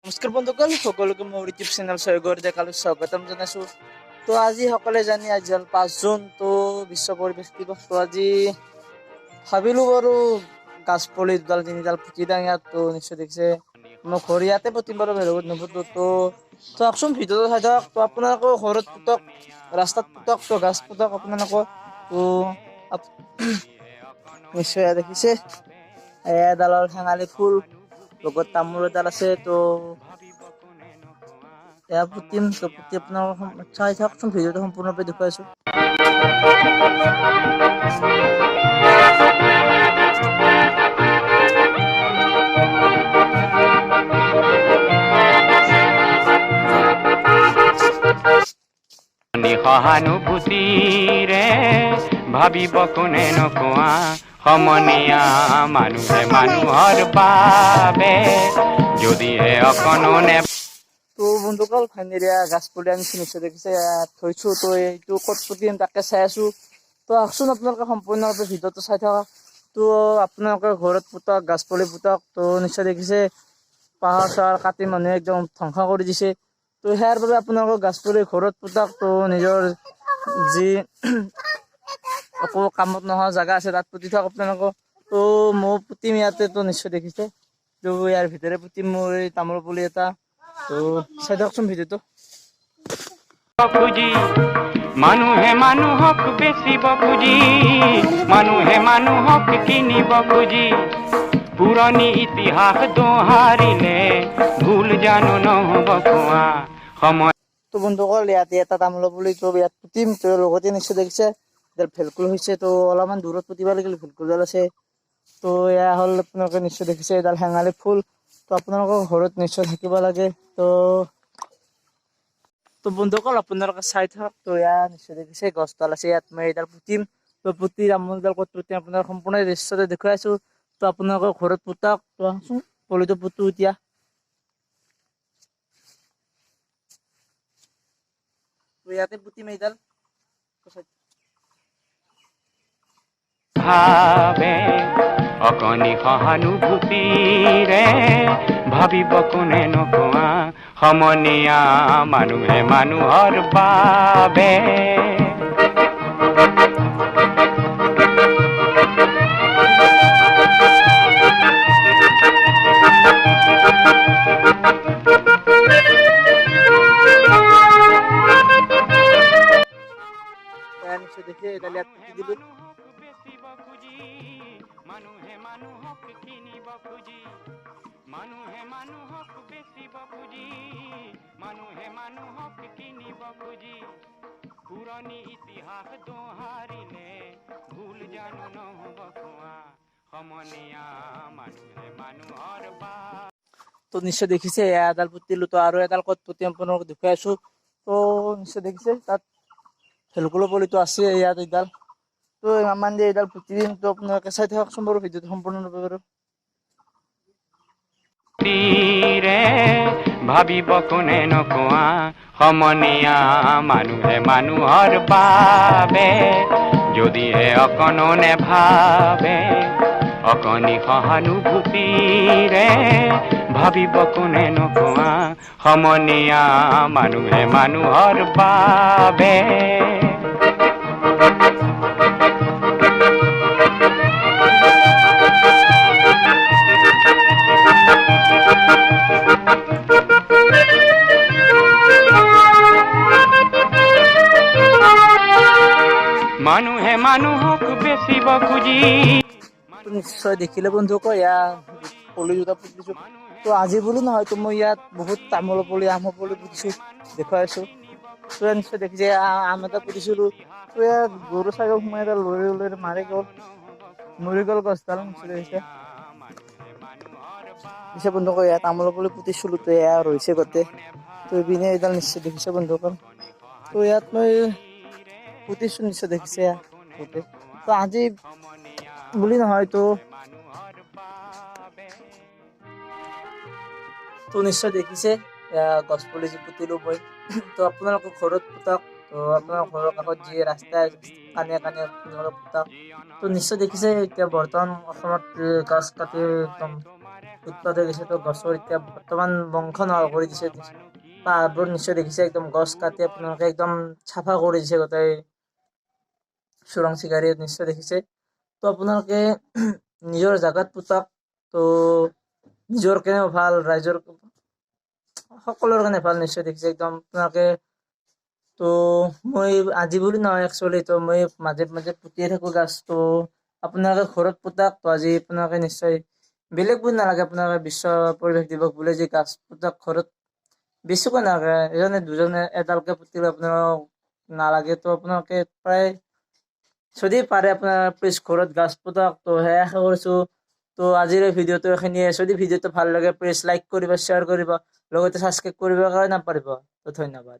নমস্কাৰ বন্ধুসকল, সকলোকে মোৰ ইউটিউব চেনেল ছয়গৰ ডেকালৈ স্বাগতম জনাইছোঁ। তো আজি সকলোৱে জানি আজি হ'ল 5 জুন, তো বিশ্ব পৰিৱেশ দিৱস। তো আজি ভাবিলোঁ বাৰু গাছ পুলি দুডাল তিনিডাল পুতি দাং ইয়াত। তো নিশ্চয় দেখিছে মই ঘৰ ইয়াতে পুতিম বাৰু, বেলেগত নুপুতো। তো চাওকচোন ভিডিঅ'টো চাই থাকক। তো আপোনালোকৰ ঘৰত পুতক, ৰাস্তাত পুতক, তো গাছ পুতক আপোনালোকৰ। তো নিশ্চয় দেখিছে এডালৰ শেঙালী ফুল, লগত তামোল এডাল আছে। তো এয়া পুতিম। তো পুতি আপোনালোকৰ চাই থাকচোন, ভিডিঅ'টো সম্পূৰ্ণৰূপে দেখুৱাইছোঁ। সহানুভূতিৰে ভাবিব কোনে নকোৱা সমনীয়া মানুহে মানুহৰ বাবে যদিহে অকণো নে। তো বন্ধুসকল, ফাইনেৰিয়া গাছ পুলি আনিছোঁ, নিশ্চয় দেখিছে থৈছোঁ। তো এইটো ক'ত পুতিম তাকে চাই আছোঁ। তো আহকচোন আপোনালোকে সম্পূৰ্ণৰূপে ভিডিঅ'টো চাই থাকক। তো আপোনালোকে ঘৰত পুতক, গাছ পুলি পুতক। তো নিশ্চয় দেখিছে পাহাৰ চাহাৰ কাটি মানুহে একদম ধ্বংস কৰি দিছে। তো সেয়াৰ বাবে আপোনালোকৰ গাছ পুলি ঘৰত পুতক। তো নিজৰ যি একো কামত নোহোৱা জেগা আছে তাত পুতি থাকক আপোনালোকক। তো মই পুতিম ইয়াতে। তো নিশ্চয় দেখিছে, তো ইয়াৰ ভিতৰে পুতিম মোৰ এই তামোল পুলি এটা। তো চাই থাকচোন ভিডিঅ'টো। খুজি মানুহে মানুহক বেচিব খুজি, মানুহে মানুহক কিনিব খুজি, পুৰণি ইতিহাস দোহাৰিলে ভুল জানো নহ'ব কোৱা সময়। তো বন্ধুসকল, ইয়াতে এটা তামোল পুলি তো ইয়াত পুতিম। তো লগতে নিশ্চয় দেখিছে এডাল ভেলকুল হৈছে। তো অলপমান দূৰত পুতিব লাগিল, ভেলকুলডাল আছে। তো এয়া হ'ল আপোনালোকে নিশ্চয় দেখিছে এডাল শেঙালী ফুল। তো আপোনালোকৰ ঘৰত নিশ্চয় থাকিব লাগে। তো বন্ধুসকল, আপোনালোকে চাই থাকক। তো এয়া নিশ্চয় দেখিছে গছডাল আছে, ইয়াত মই এইডাল পুতিম। তো পুতি তামোলডাল ক'ত পুতিম আপোনাৰ সম্পূৰ্ণ দৃশ্যতে দেখুৱাইছোঁ। তো আপোনালোকৰ ঘৰত পুতক। তো আহকচোন পুলিটো পুতো এতিয়া। তো ইয়াতে পুতিম এইডাল। ভাবে অকণি সহানুভূতিৰে ভাবিব কোনে নকোৱা সমনীয়া মানুহে মানুহৰ বাবে। নিশ্চয় দেখি এডাল ইয়াত পুতি দিলোঁ। মানুহে মানুহক কিনিব খুজি, মানুহে মানুহক বেচিব খুজি, মানুহে মানুহক কিনিব খুজি, পুৰণি ইতিহাস দোহাৰিলে ভুল জানো নহ'ব কোৱা সমনীয়া মানুহে মানুহৰ বা। তো নিশ্চয় দেখিছে এডাল পুতিলোঁ। তো আৰু এডাল ক'ত পুতিম আপোনালোকক দেখুৱাই আছোঁ। তো নিশ্চয় দেখিছে তাত ভেলকুলৰ পুলিটো আছে ইয়াত এডাল। তো ইমান দিয়ে এডাল পুতি দিম। তো আপোনালোকে চাই থাককচোন বাৰু ভিডিঅ'টো সম্পূৰ্ণৰূপে বাৰু। ভাবিব কোনে নকোৱা সমনীয়া মানুহে মানুহৰ বাবে যদিহে অকণো নেভাবে অকণি সহানুভূতিৰে ভাবিব কোনে নকোৱা সমনীয়া মানুহে মানুহৰ বাবে। মানুহে মানুহক বেচিব খুজি। নিশ্চয় দেখিলে বন্ধুসকল, এয়া পুলি দুটা পুতিছোঁ। তো আজি বুলি নহয়, তো মই ইয়াত বহুত তামোল পুলি, আমৰ পুলি পুতিছোঁ, দেখুৱাইছোঁ। তো নিশ্চয় দেখিছে আম এটা পুতিছিলোঁ। তো ইয়াত গৰু ছাগলী সোমাই এডাল লৈ মাৰি গ'ল, মৰি গ'ল গছডাল। নিশ্চয় দেখিছে বন্ধুসকল, ইয়াত তামোল পুলি পুতিছিলোঁ। তো এয়া ৰৈছে গোটেই। তো এইপিনে এডাল নিশ্চয় দেখিছে বন্ধুসকল। তো ইয়াত মই পুতিছোঁ, নিশ্চয় দেখিছে গোটেই। তো আজি বুলি নহয়, তো নিশ্চয় দেখিছে গছ পুলি যে পুতিলোঁ মই। তো আপোনালোকৰ ঘৰত পুতক। তো আপোনাৰ ঘৰৰ কাষত যি ৰাস্তাৰ কাণে কাণে আপোনালোকে পুতক। তো নিশ্চয় দেখিছে এতিয়া বৰ্তমান অসমত গছ কাটি একদম উৎপাত হৈ গৈছে। তো গছৰ এতিয়া বৰ্তমান বংশ নোহোৱা কৰি দিছে। পাহাৰবোৰ নিশ্চয় দেখিছে, একদম গছ কাটি আপোনালোকে একদম চাফা কৰি দিছে গোটেই চোৰাং চিকাৰীয়ে, নিশ্চয় দেখিছে। তো আপোনালোকে নিজৰ জাগাত পোতাক। তো নিজৰ কাৰণেও ভাল, ৰাইজৰ সকলোৰে কাৰণে ভাল, নিশ্চয় দেখিছে একদম আপোনালোকে। তো মই আজি বুলি নহয় একচুৱেলি, তো মই মাজে মাজে পুতিয়ে থাকো গাছ। তো আপোনালোকে ঘৰত পোতাক। তো আজি আপোনালোকে নিশ্চয় বেলেগ বুলি নালাগে, আপোনালোকে বিশ্ব পৰিৱেশ দিৱস বুলি যে গাছ পোতাক ঘৰত, বেছিকৈ নালাগে, এজনে দুজনে এডালকে পুতিলে আপোনাৰ নালাগে। তো আপোনালোকে প্ৰায় যদি পাৰে আপোনাৰ প্লিজ ঘৰত গাছ পোতাক। তো সেয়া আশা কৰিছো। তো আজিৰ এই ভিডিঅ'টো এইখিনিয়ে। যদি ভিডিঅ'টো ভাল লাগে প্লিজ লাইক কৰিব, শ্বেয়াৰ কৰিব, লগতে ছাবস্ক্ৰাইব কৰিবৰ কাৰণে নাপাহৰিব। তো ধন্যবাদ।